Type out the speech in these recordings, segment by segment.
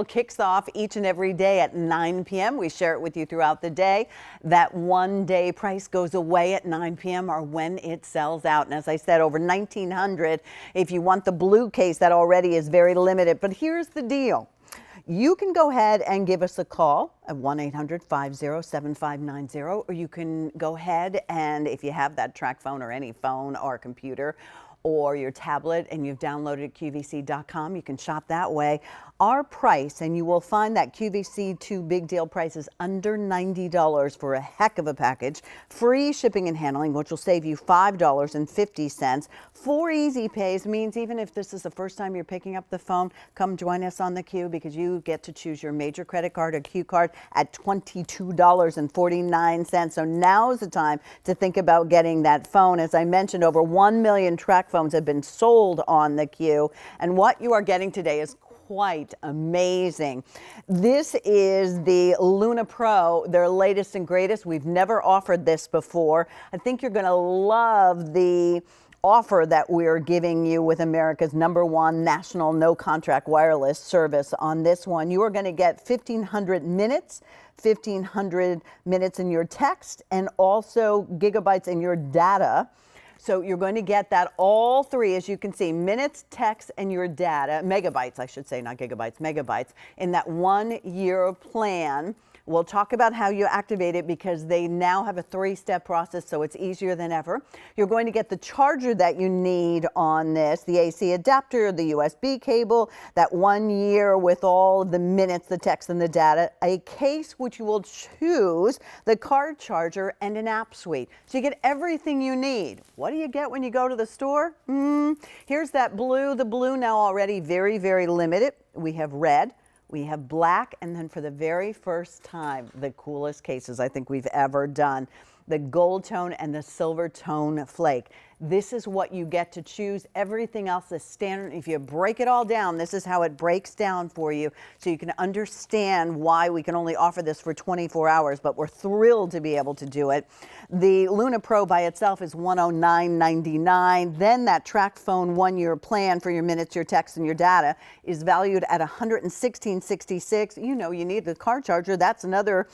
Kicks off each and every day at 9 p.m. We share it with you throughout the day. That one-day price goes away at 9 p.m. or when it sells out. And as I said, over 1,900. If you want the blue case, that already is very limited. But here's the deal. You can go ahead and give us a call at 1-800-50-7590, or you can go ahead and if you have that Tracfone or any phone or computer or your tablet and you've downloaded QVC.com, you can shop that way. Our price, and you will find that QVC 2 big deal price is under $90 for a heck of a package. Free shipping and handling, which will save you $5.50. 4 easy pays means even if this is the first time you're picking up the phone, come join us on the Q because you get to choose your major credit card or Q card at $22.49. So now's the time to think about getting that phone. As I mentioned, over 1 million Tracfones have been sold on the Q, and what you are getting today is quite amazing. This is the Luna Pro, their latest and greatest. We've never offered this before. I think you're going to love the offer that we're giving you with America's #1 national no contract wireless service on this one. You are going to get 1,500 minutes in your text and also gigabytes in your data. So you're going to get that all three, as you can see, minutes, text, and your data, megabytes, I should say, not gigabytes, megabytes, in that 1-year plan. We'll talk about how you activate it because they now have a 3-step process, so it's easier than ever. You're going to get the charger that you need on this, the AC adapter, the USB cable, that 1 year with all of the minutes, the text, and the data, a case which you will choose, the card charger, and an app suite. So you get everything you need. What do you get when you go to the store? Here's that blue. The blue now already very, very limited. We have red. We have black, and then for the very first time, the coolest cases I think we've ever done, the gold tone and the silver tone flake. This is what you get to choose. Everything else is standard. If you break it all down, this is how it breaks down for you, so you can understand why we can only offer this for 24 hours, but we're thrilled to be able to do it. The Luna Pro by itself is $109.99. Then that Tracfone 1-year plan for your minutes, your text, and your data is valued at $116.66. You know you need the car charger. That's another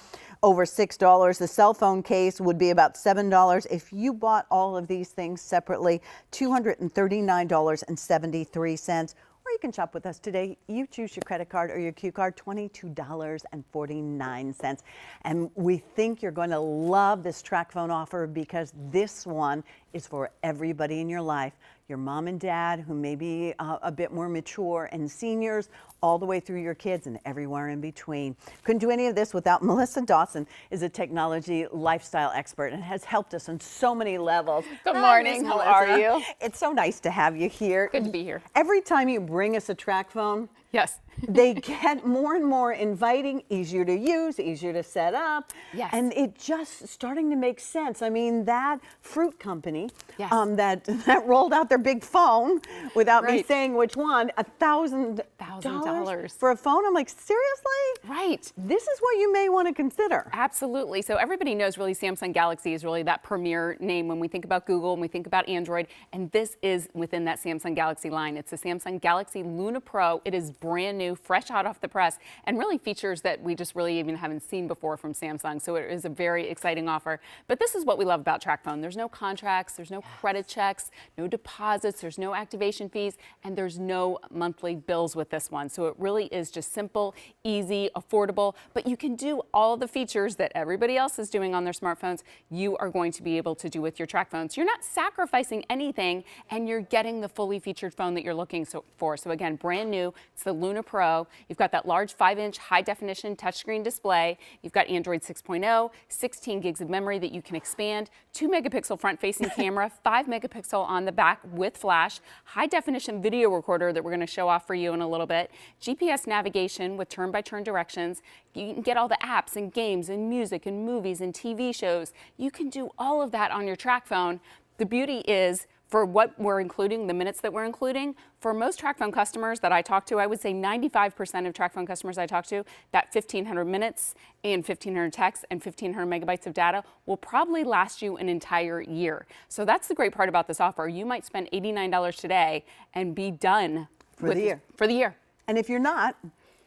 over $6. The cell phone case would be about $7. If you bought all of these things separately, $239.73. Or you can shop with us today. You choose your credit card or your Q card, $22.49. And we think you're going to love this Tracfone offer because this one is for everybody in your life. Your mom and dad who may be a bit more mature, and seniors, all the way through your kids and everywhere in between. Couldn't do any of this without Melissa Dawson, is a technology lifestyle expert and has helped us on so many levels. Good morning, how are you? It's so nice to have you here. Good to be here. Every time you bring us a Tracfone, yes, they get more and more inviting, easier to use, easier to set up. Yes. And it just starting to make sense. I mean, that fruit company yes. that rolled out their big phone without me right. saying which one, $1,000 for a phone. I'm like, seriously? Right. This is what you may want to consider. Absolutely. So everybody knows really Samsung Galaxy is really that premier name when we think about Google, when we think about Android, and this is within that Samsung Galaxy line. It's the Samsung Galaxy Luna Pro. It is brand new, fresh out off the press, and really features that we just really even haven't seen before from Samsung. So it is a very exciting offer. But this is what we love about Tracfone. There's no contracts, there's no credit checks, no deposits, there's no activation fees, and there's no monthly bills with this one. So it really is just simple, easy, affordable, but you can do all the features that everybody else is doing on their smartphones. You are going to be able to do with your Tracfone. So you're not sacrificing anything, and you're getting the fully featured phone that you're looking for. So again, brand new. It's the Luna Pro. You've got that large 5-inch high-definition touchscreen display. You've got Android 6.0, 16 gigs of memory that you can expand, 2-megapixel front-facing camera, 5-megapixel on the back with flash, high-definition video recorder that we're going to show off for you in a little bit, GPS navigation with turn-by-turn directions. You can get all the apps and games and music and movies and TV shows. You can do all of that on your Tracfone. The beauty is, for what we're including, the minutes that we're including, for most Tracfone customers that I talk to, I would say 95% of Tracfone customers I talk to, that 1,500 minutes and 1,500 texts and 1,500 megabytes of data will probably last you an entire year. So that's the great part about this offer. You might spend $89 today and be done for the year. For the year. And if you're not,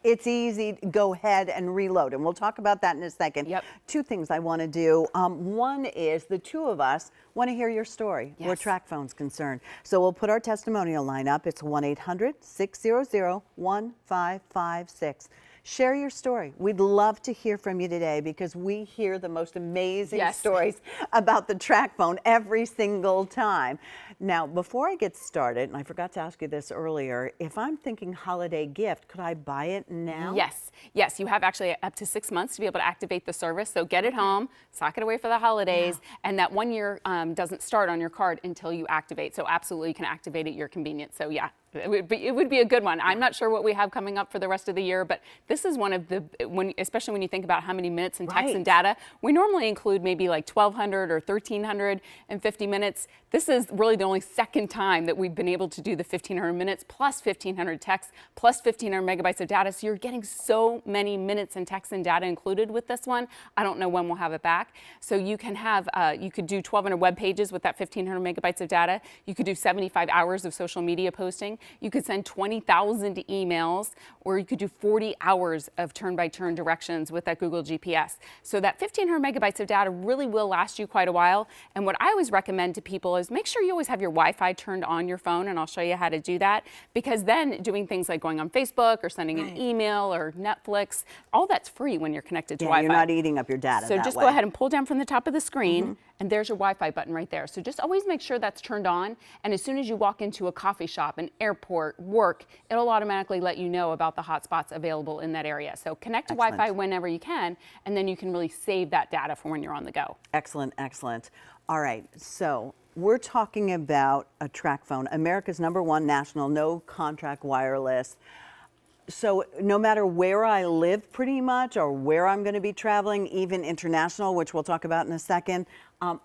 It's easy. Go ahead and reload. And we'll talk about that in a second. Yep. Two things I want to do. One is the two of us want to hear your story where Tracfone's concerned. So we'll put our testimonial line up. It's 1-800-600-1556. Share your story. We'd love to hear from you today because we hear the most amazing stories about the Tracfone every single time. Now, before I get started, and I forgot to ask you this earlier, if I'm thinking holiday gift, could I buy it now? Yes. Yes, you have actually up to 6 months to be able to activate the service. So get it home, sock it away for the holidays, and that 1 year doesn't start on your card until you activate. So absolutely you can activate at your convenience. So yeah. It would be a good one. I'm not sure what we have coming up for the rest of the year, but this is one of the, especially when you think about how many minutes and text and data, we normally include maybe like 1,200 or 1,350 minutes. This is really the only second time that we've been able to do the 1,500 minutes plus 1,500 texts plus 1,500 megabytes of data. So you're getting so many minutes and text and data included with this one. I don't know when we'll have it back. So you can have, you could do 1,200 web pages with that 1,500 megabytes of data. You could do 75 hours of social media posting. You could send 20,000 emails, or you could do 40 hours of turn-by-turn directions with that Google GPS. So that 1,500 megabytes of data really will last you quite a while. And what I always recommend to people is make sure you always have your Wi-Fi turned on your phone, and I'll show you how to do that. Because then doing things like going on Facebook or sending an email or Netflix, all that's free when you're connected to Wi-Fi. You're not eating up your data So that just way. go ahead and pull down from the top of the screen, and there's your Wi-Fi button right there. So just always make sure that's turned on, and as soon as you walk into a coffee shop, an airport, work, it'll automatically let you know about the hotspots available in that area. So connect to Wi-Fi whenever you can, and then you can really save that data for when you're on the go. Excellent, excellent. All right, so we're talking about a Tracfone, America's #1 national no contract wireless. So no matter where I live pretty much or where I'm going to be traveling, even international, which we'll talk about in a second,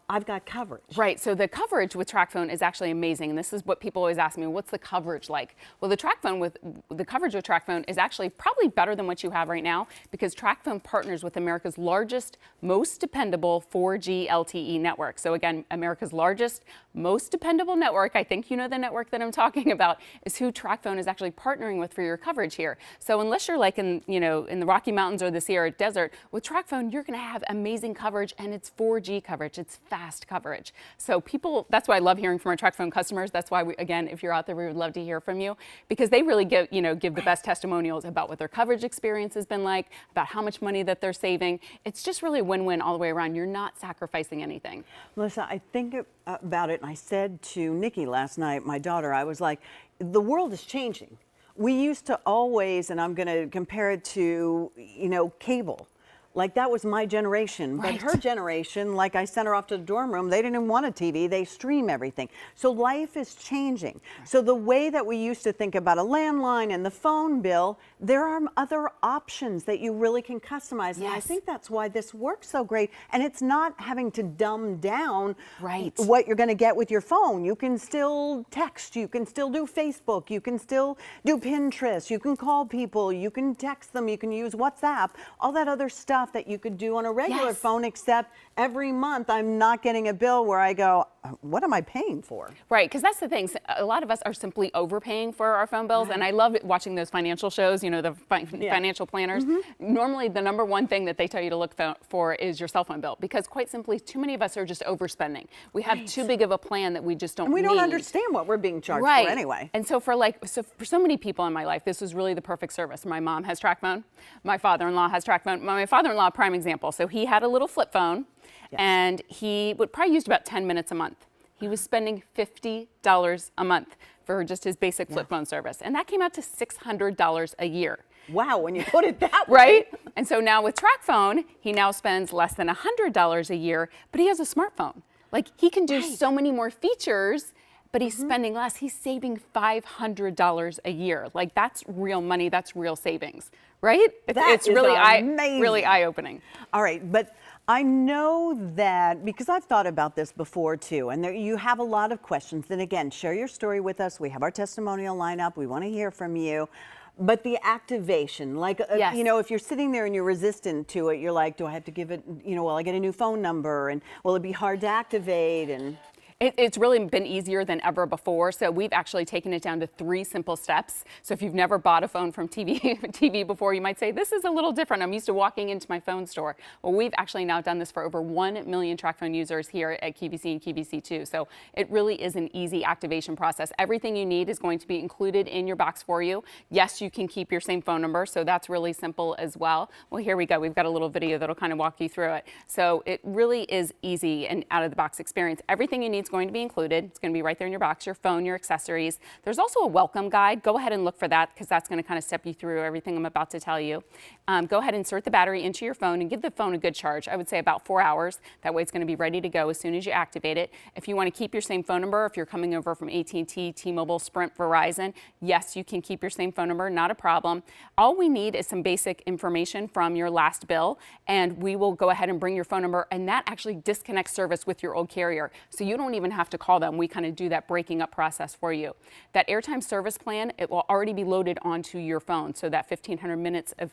I've got coverage. Right, so the coverage with Tracfone is actually amazing, and this is what people always ask me, what's the coverage like? Well, the coverage with Tracfone is actually probably better than what you have right now because Tracfone partners with America's largest, most dependable 4G LTE network. So again, America's largest, most dependable network, I think you know the network that I'm talking about, is who Tracfone is actually partnering with for your coverage here. So unless you're like in the Rocky Mountains or the Sierra Desert, with Tracfone, you're gonna have amazing coverage, and it's 4G coverage. It's fast coverage. So people, that's why I love hearing from our Tracfone customers. That's why, again, if you're out there, we would love to hear from you because they really give the best testimonials about what their coverage experience has been like, about how much money that they're saving. It's just really a win-win all the way around. You're not sacrificing anything. Melissa, I think about it, and I said to Nikki last night, my daughter, I was like, the world is changing. We used to always, and I'm going to compare it to, cable. Like that was my generation, but her generation, like I sent her off to the dorm room, they didn't even want a TV, they stream everything. So life is changing. So the way that we used to think about a landline and the phone bill, there are other options that you really can customize. And I think that's why this works so great. And it's not having to dumb down what you're gonna get with your phone. You can still text, you can still do Facebook, you can still do Pinterest, you can call people, you can text them, you can use WhatsApp, all that other stuff that you could do on a regular phone, except every month I'm not getting a bill where I go, what am I paying for? Right, because that's the thing. A lot of us are simply overpaying for our phone bills, and I love watching those financial shows, the financial planners. Normally, the #1 thing that they tell you to look for is your cell phone bill, because quite simply, too many of us are just overspending. We have too big of a plan that we just don't need. And we don't understand what we're being charged for anyway. And so for so many people in my life, this was really the perfect service. My mom has Tracfone. My father-in-law has Tracfone. My father-in-law, prime example. So he had a little flip phone, and he would probably use about 10 minutes a month. He was spending $50 a month for just his basic flip phone service. And that came out to $600 a year. Wow, when you put it that way. Right? And so now with Tracfone, he now spends less than $100 a year, but he has a smartphone. Like he can do so many more features, but he's spending less. He's saving $500 a year. Like that's real money, that's real savings, right? It's really eye-opening. All right, but I know that because I've thought about this before too, and you have a lot of questions. Then again, share your story with us. We have our testimonial lineup. We want to hear from you. But the activation, like, if you're sitting there and you're resistant to it, you're like, do I have to give it, will I get a new phone number? And will it be hard to activate? And It's really been easier than ever before. So we've actually taken it down to 3 simple steps. So if you've never bought a phone from TV before, you might say, this is a little different. I'm used to walking into my phone store. Well, we've actually now done this for over 1 million Tracfone users here at QVC and QVC2. So it really is an easy activation process. Everything you need is going to be included in your box for you. Yes, you can keep your same phone number, so that's really simple as well. Well, here we go. We've got a little video that'll kind of walk you through it. So it really is easy and out of the box experience. Everything you need is going to be included. It's going to be right there in your box, your phone, your accessories. There's also a welcome guide. Go ahead and look for that because that's going to kind of step you through everything I'm about to tell you. Go ahead and insert the battery into your phone and give the phone a good charge. I would say about 4 hours. That way it's going to be ready to go as soon as you activate it. If you want to keep your same phone number, if you're coming over from AT&T, T-Mobile, Sprint, Verizon, yes, you can keep your same phone number, not a problem. All we need is some basic information from your last bill, and we will go ahead and bring your phone number, and that actually disconnects service with your old carrier. So you don't even have to call them. We kind of do that breaking up process for you. That airtime service plan, it will already be loaded onto your phone. So that 1,500 minutes of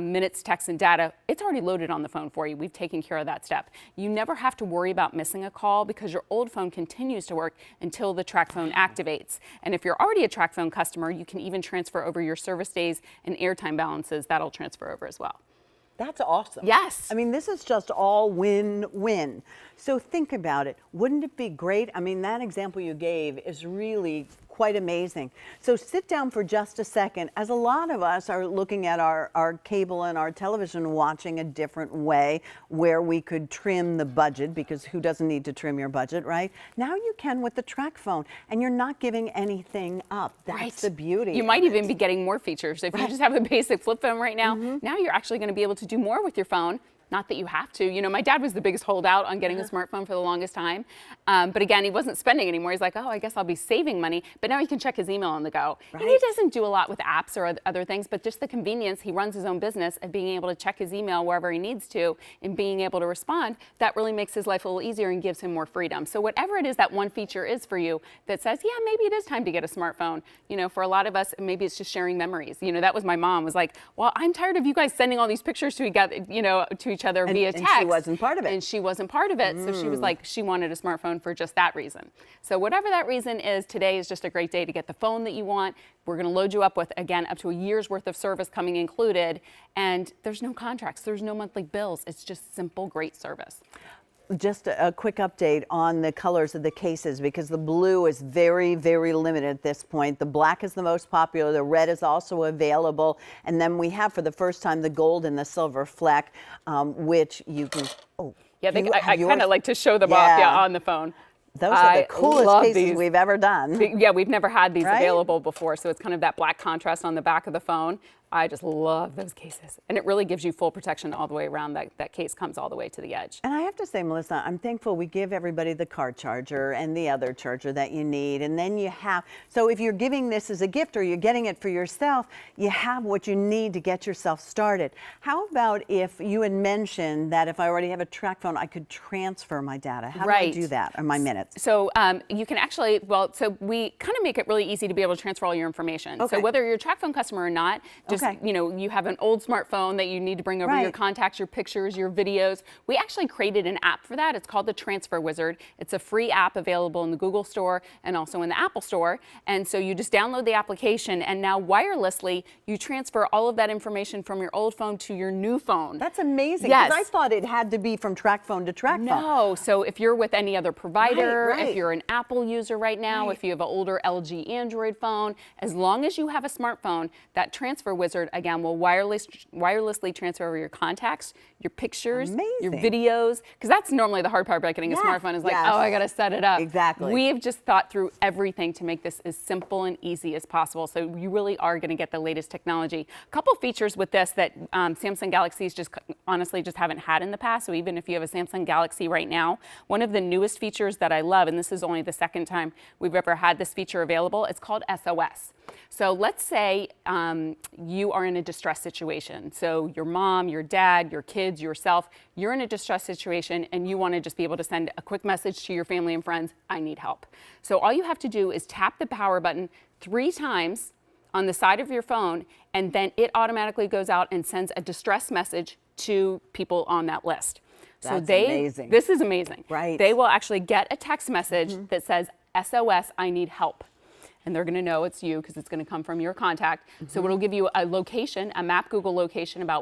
minutes, text, and data, it's already loaded on the phone for you. We've taken care of that step. You never have to worry about missing a call because your old phone continues to work until the Tracfone activates. And if you're already a Tracfone customer, you can even transfer over your service days and airtime balances. That'll transfer over as well. That's awesome. Yes. I mean, this is just all win-win. So think about it. Wouldn't it be great? I mean, that example you gave is really quite amazing. So sit down for just a second, as a lot of us are looking at our cable and our television watching a different way where we could trim the budget, because who doesn't need to trim your budget, right? Now you can with the Tracfone, and you're not giving anything up. That's the beauty. You might even be getting more features. If you just have the basic flip phone right now, now you're actually going to be able to do more with your phone. Not that you have to. You know, my dad was the biggest holdout on getting a smartphone for the longest time. But again, he wasn't spending anymore. He's like, oh, I guess I'll be saving money. But now he can check his email on the go. And he doesn't do a lot with apps or other things, but just the convenience. He runs his own business and being able to check his email wherever he needs to and being able to respond, that really makes his life a little easier and gives him more freedom. So whatever it is that one feature is for you that says, yeah, maybe it is time to get a smartphone. You know, for a lot of us, maybe it's just sharing memories. You know, that was my mom was like, well, I'm tired of you guys sending all these pictures to each other via text. She wasn't part of it. And she wasn't part of it. So she was like, she wanted a smartphone for just that reason. So whatever that reason is, today is just a great day to get the phone that you want. We're going to load you up with, again, up to a year's worth of service coming included. And there's no contracts. There's no monthly bills. It's just simple, great service. Just a quick update on the colors of the cases, because the blue is very, very limited at this point. The black is the most popular. The red is also available. And then we have, for the first time, the gold and the silver fleck, which you can, yeah, I kind of like to show them off on the phone. Those are the coolest cases we've ever done. Yeah, we've never had these available before. So it's kind of that black contrast on the back of the phone. I just love those cases. And it really gives you full protection all the way around. That case comes all the way to the edge. And I have to say, Melissa, I'm thankful we give everybody the car charger and the other charger that you need. And then you have, so if you're giving this as a gift or you're getting it for yourself, you have what you need to get yourself started. How about if you had mentioned that if I already have a Tracfone, I could transfer my data? How do I do that, or my minutes? So you can actually, so we kind of make it really easy to be able to transfer all your information. So whether you're a Tracfone customer or not, just you know, you have an old smartphone that you need to bring over your contacts, your pictures, your videos. We actually created an app for that. It's called the Transfer Wizard. It's a free app available in the Google Store and also in the Apple Store. And so you just download the application, and now wirelessly you transfer all of that information from your old phone to your new phone. That's amazing. Yes. I thought it had to be from Tracfone to Tracfone. No. So if you're with any other provider, if you're an Apple user right now, if you have an older LG Android phone, as long as you have a smartphone, that Transfer Wizard, again, will wirelessly transfer over your contacts, your pictures, your videos, because that's normally the hard part about getting a smartphone is like, oh, I got to set it up. Exactly. We've just thought through everything to make this as simple and easy as possible. So you really are going to get the latest technology. A couple features with this that Samsung Galaxies just honestly just haven't had in the past. So even if you have a Samsung Galaxy right now, one of the newest features that I love, and this is only the second time we've ever had this feature available, it's called SOS. So let's say you are in a distress situation. So your mom, your dad, your kids, yourself, you're in a distress situation and you want to just be able to send a quick message to your family and friends, I need help. So all you have to do is tap the power button 3 times on the side of your phone, and then it automatically goes out and sends a distress message to people on that list. So That's amazing. this is amazing. Right. They will actually get a text message that says, SOS, I need help. And they're going to know it's you because it's going to come from your contact. So it'll give you a location, a map Google location about